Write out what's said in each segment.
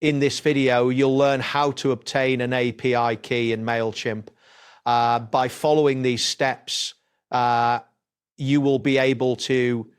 In this video, you'll learn how to obtain an API key in Mailchimp. By following these steps, you will be able to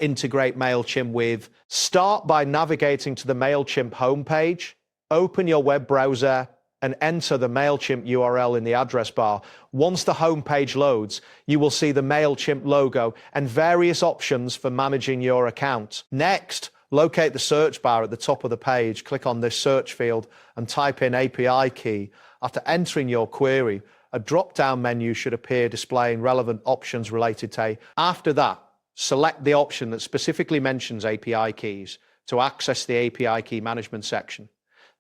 integrate Mailchimp with. Start by navigating to the Mailchimp homepage, open your web browser, and enter the Mailchimp URL in the address bar. Once the homepage loads, you will see the Mailchimp logo and various options for managing your account. Next, locate the search bar at the top of the page, click on this search field and type in API key. After entering your query, a drop-down menu should appear displaying relevant options related to. After that, select the option that specifically mentions API keys to access the API key management section.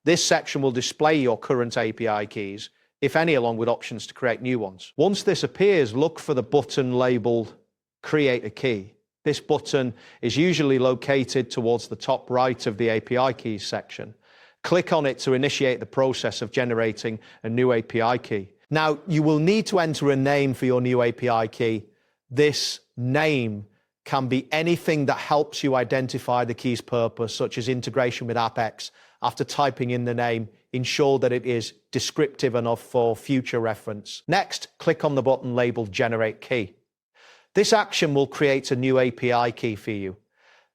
This section will display your current API keys, if any, along with options to create new ones. Once this appears, look for the button labeled Create a Key. This button is usually located towards the top right of the API keys section. Click on it to initiate the process of generating a new API key. Now, you will need to enter a name for your new API key. This name can be anything that helps you identify the key's purpose, such as integration with Apex. After typing in the name, ensure that it is descriptive enough for future reference. Next, click on the button labeled Generate Key. This action will create a new API key for you.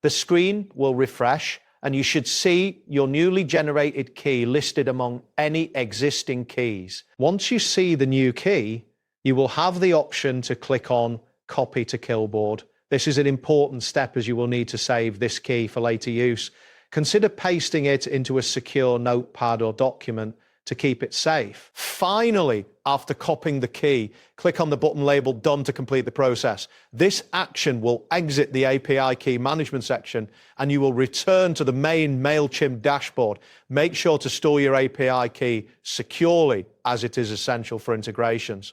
The screen will refresh and you should see your newly generated key listed among any existing keys. Once you see the new key, you will have the option to click on Copy to Clipboard. This is an important step as you will need to save this key for later use. Consider pasting it into a secure notepad or document to keep it safe. Finally, after copying the key, click on the button labeled Done to complete the process. This action will exit the API key management section and you will return to the main Mailchimp dashboard. Make sure to store your API key securely as it is essential for integrations.